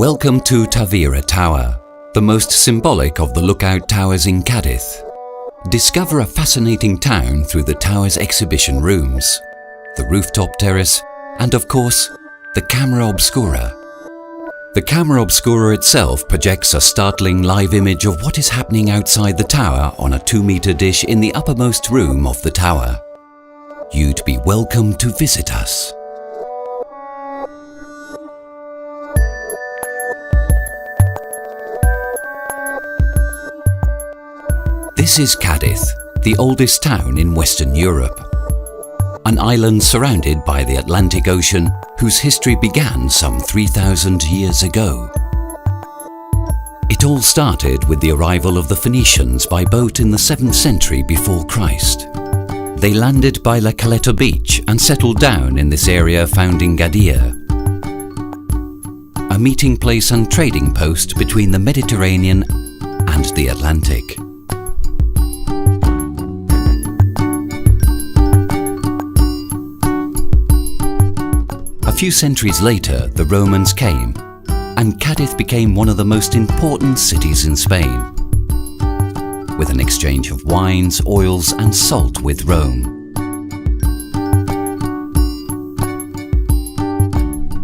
Welcome to Tavira Tower, the most symbolic of the lookout towers in Cadiz. Discover a fascinating town through the tower's exhibition rooms, the rooftop terrace, and of course, the camera obscura. The camera obscura itself projects a startling live image of what is happening outside the tower on a 2-meter dish in the uppermost room of the tower. You'd be welcome to visit us. This is Cadiz, the oldest town in Western Europe. An island surrounded by the Atlantic Ocean, whose history began some 3,000 years ago. It all started with the arrival of the Phoenicians by boat in the 7th century before Christ. They landed by La Caleta beach and settled down in this area founding Cadiz, a meeting place and trading post between the Mediterranean and the Atlantic. A few centuries later, the Romans came, and Cadiz became one of the most important cities in Spain, with an exchange of wines, oils, and salt with Rome.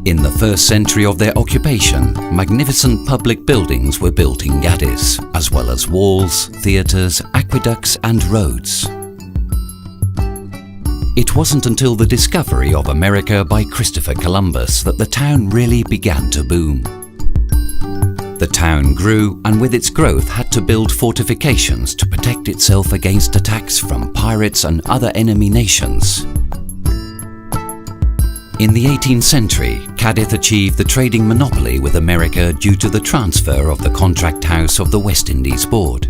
In the 1st century of their occupation, magnificent public buildings were built in Cadiz, as well as walls, theatres, aqueducts, and roads. It wasn't until the discovery of America by Christopher Columbus that the town really began to boom. The town grew, and with its growth had to build fortifications to protect itself against attacks from pirates and other enemy nations. In the 18th century, Cadiz achieved the trading monopoly with America due to the transfer of the contract house of the West Indies Board.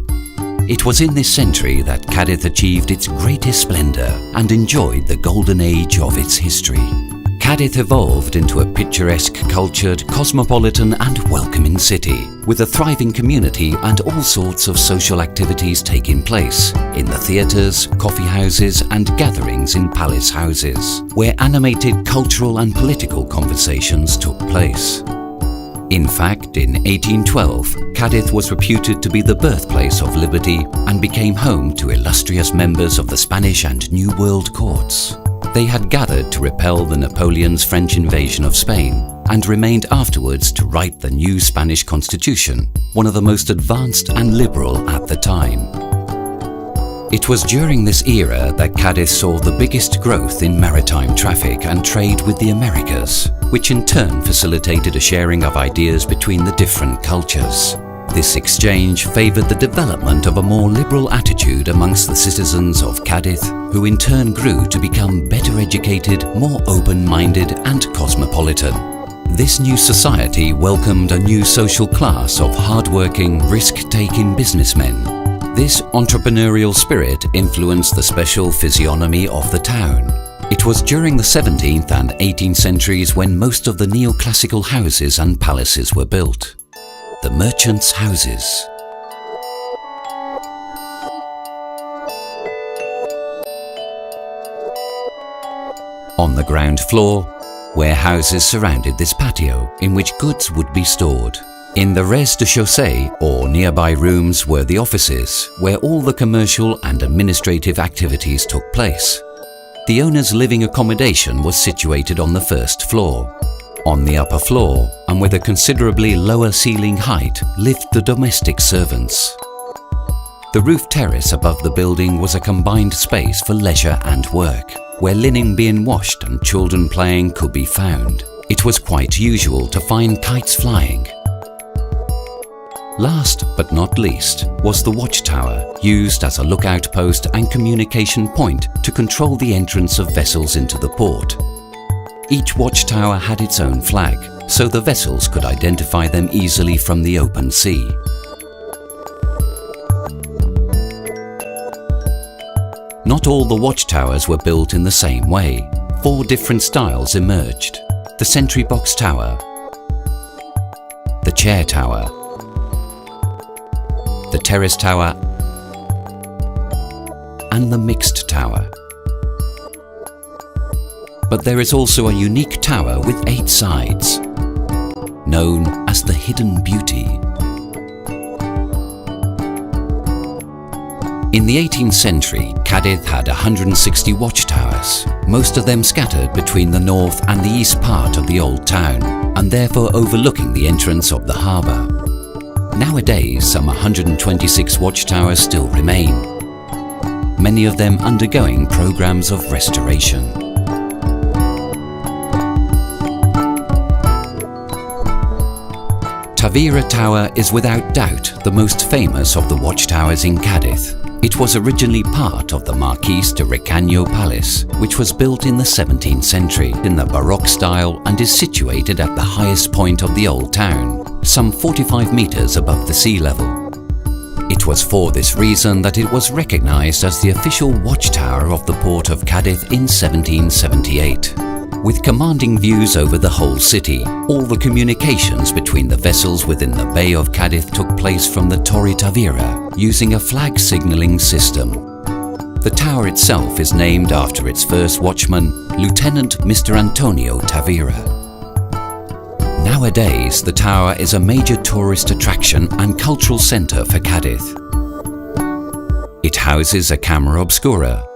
It was in this century that Cadiz achieved its greatest splendour and enjoyed the golden age of its history. Cadiz evolved into a picturesque, cultured, cosmopolitan and welcoming city, with a thriving community and all sorts of social activities taking place in the theatres, coffee houses and gatherings in palace houses, where animated cultural and political conversations took place. In fact, in 1812, Cadiz was reputed to be the birthplace of liberty and became home to illustrious members of the Spanish and New World courts. They had gathered to repel the Napoleon's French invasion of Spain and remained afterwards to write the new Spanish Constitution, one of the most advanced and liberal at the time. It was during this era that Cadiz saw the biggest growth in maritime traffic and trade with the Americas, which in turn facilitated a sharing of ideas between the different cultures. This exchange favoured the development of a more liberal attitude amongst the citizens of Cadiz, who in turn grew to become better educated, more open-minded and cosmopolitan. This new society welcomed a new social class of hard-working, risk-taking businessmen. This entrepreneurial spirit influenced the special physiognomy of the town. It was during the 17th and 18th centuries when most of the neoclassical houses and palaces were built. The merchants' houses. On the ground floor, warehouses surrounded this patio in which goods would be stored. In the rez-de-chaussée, or nearby rooms, were the offices, where all the commercial and administrative activities took place. The owner's living accommodation was situated on the 1st floor. On the upper floor, and with a considerably lower ceiling height, lived the domestic servants. The roof terrace above the building was a combined space for leisure and work, where linen being washed and children playing could be found. It was quite usual to find kites flying. Last but not least was the Watchtower, used as a lookout post and communication point to control the entrance of vessels into the port. Each watchtower had its own flag, so the vessels could identify them easily from the open sea. Not all the watchtowers were built in the same way. 4 different styles emerged: the sentry box tower, the chair tower, the terrace tower, and the mixed tower. But there is also a unique tower with 8 sides. known as the Hidden Beauty. In the 18th century, Cadiz had 160 watchtowers, most of them scattered between the north and the east part of the old town, and therefore overlooking the entrance of the harbour. Nowadays, some 126 watchtowers still remain, many of them undergoing programs of restoration. Tavira Tower is without doubt the most famous of the watchtowers in Cadiz. It was originally part of the Marquis de Ricaño Palace, which was built in the 17th century in the Baroque style and is situated at the highest point of the old town, some 45 meters above the sea level. It was for this reason that it was recognized as the official watchtower of the port of Cadiz in 1778. With commanding views over the whole city, all the communications between the vessels within the Bay of Cadiz took place from the Torre Tavira, using a flag signalling system. The tower itself is named after its first watchman, Lieutenant Mr. Antonio Tavira. Nowadays, the tower is a major tourist attraction and cultural centre for Cadiz. It houses a camera obscura.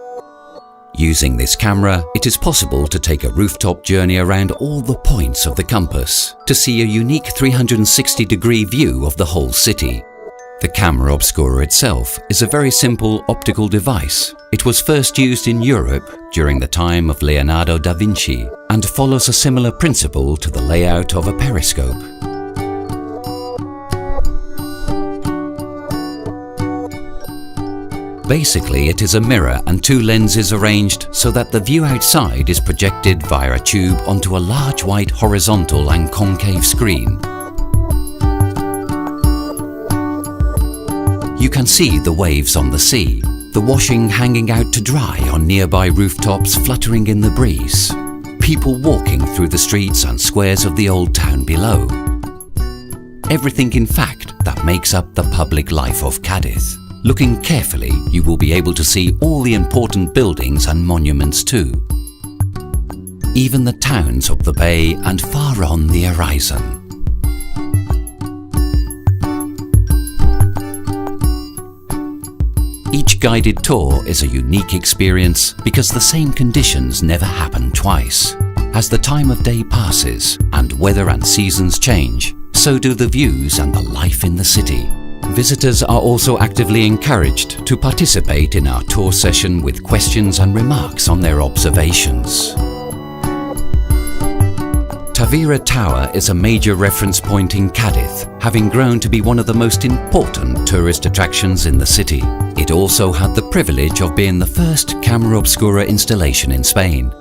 Using this camera, it is possible to take a rooftop journey around all the points of the compass to see a unique 360-degree view of the whole city. The camera obscura itself is a very simple optical device. It was first used in Europe during the time of Leonardo da Vinci and follows a similar principle to the layout of a periscope. Basically, it is a mirror and two lenses arranged so that the view outside is projected via a tube onto a large white horizontal and concave screen. You can see the waves on the sea, the washing hanging out to dry on nearby rooftops fluttering in the breeze, people walking through the streets and squares of the old town below. Everything, in fact, that makes up the public life of Cadiz. Looking carefully, you will be able to see all the important buildings and monuments too. Even the towns of the bay and far on the horizon. Each guided tour is a unique experience because the same conditions never happen twice. As the time of day passes and weather and seasons change, so do the views and the life in the city. Visitors are also actively encouraged to participate in our tour session with questions and remarks on their observations. Tavira Tower is a major reference point in Cadiz, having grown to be one of the most important tourist attractions in the city. It also had the privilege of being the first camera obscura installation in Spain.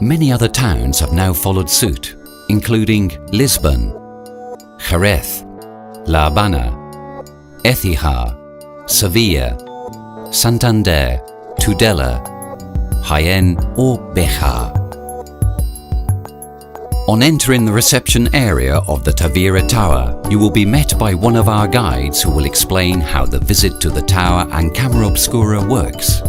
Many other towns have now followed suit, including Lisbon, Jerez, La Habana, Écija, Sevilla, Santander, Tudela, Jaén or Béjar. On entering the reception area of the Tavira Tower, you will be met by one of our guides who will explain how the visit to the tower and camera obscura works.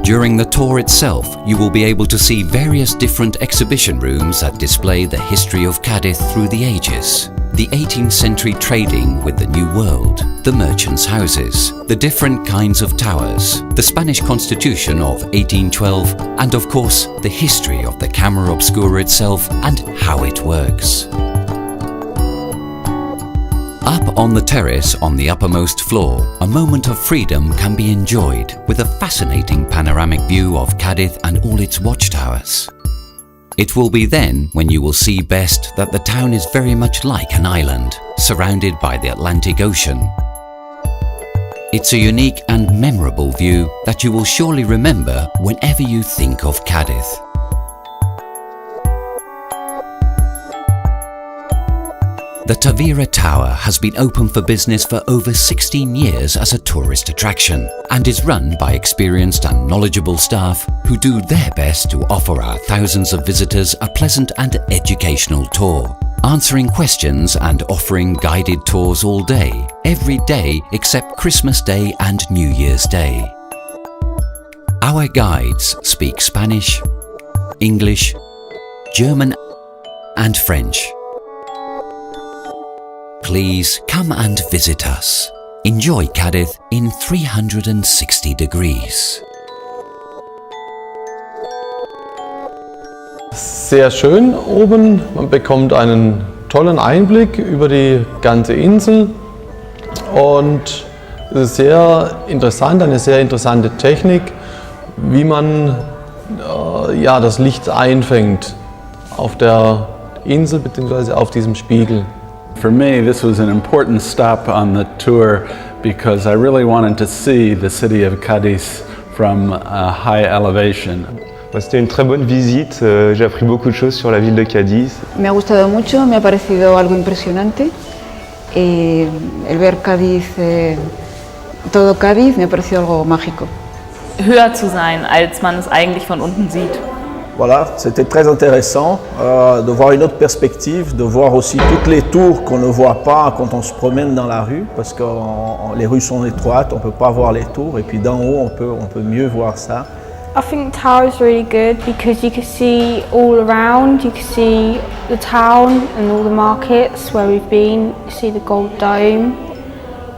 During the tour itself, you will be able to see various different exhibition rooms that display the history of Cadiz through the ages. The 18th century trading with the New World, the merchants' houses, the different kinds of towers, the Spanish Constitution of 1812, and of course, the history of the camera obscura itself and how it works. Up on the terrace on the uppermost floor, a moment of freedom can be enjoyed with a fascinating panoramic view of Cadiz and all its watchtowers. It will be then when you will see best that the town is very much like an island, surrounded by the Atlantic Ocean. It's a unique and memorable view that you will surely remember whenever you think of Cadiz. The Tavira Tower has been open for business for over 16 years as a tourist attraction and is run by experienced and knowledgeable staff who do their best to offer our thousands of visitors a pleasant and educational tour, answering questions and offering guided tours all day, every day except Christmas Day and New Year's Day. Our guides speak Spanish, English, German and French. please come and visit us. Enjoy Cadiz in 360 degrees. Sehr schön oben, man bekommt einen tollen Einblick über die ganze Insel und es ist sehr interessant, eine sehr interessante Technik, wie man das Licht einfängt auf der Insel bzw. auf diesem Spiegel. For me, this was an important stop on the tour because I really wanted to see the city of Cadiz from a high elevation. C'était une très bonne visite, j'ai appris beaucoup de choses sur la ville de Cadiz. Me ha gustado mucho, me ha parecido algo impresionante. El ver Cádiz, todo Cádiz, me ha parecido algo mágico. Höher zu sein, als man es eigentlich von unten sieht. Voilà, c'était très intéressant de voir une autre perspective, de voir aussi toutes les tours qu'on ne voit pas quand on se promène dans la rue, parce que les rues sont étroites, on ne peut pas voir les tours, et puis d'en haut on peut mieux voir ça. I think the tower is really good because you can see all around, you can see the town and all the markets where we've been, you see the gold dome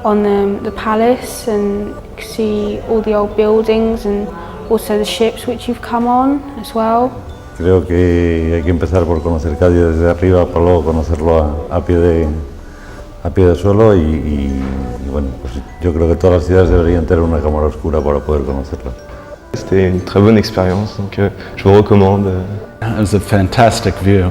on the palace and you can see all the old buildings and also the ships which you've come on as well. Creo que hay que empezar por conocer Cádiz desde arriba para luego conocerlo a pie de suelo y bueno, pues yo creo que todas las ciudades deberían tener una cámara oscura para poder conocerla. C'était une très bonne expérience, donc je vous recommande. It was a fantastic view.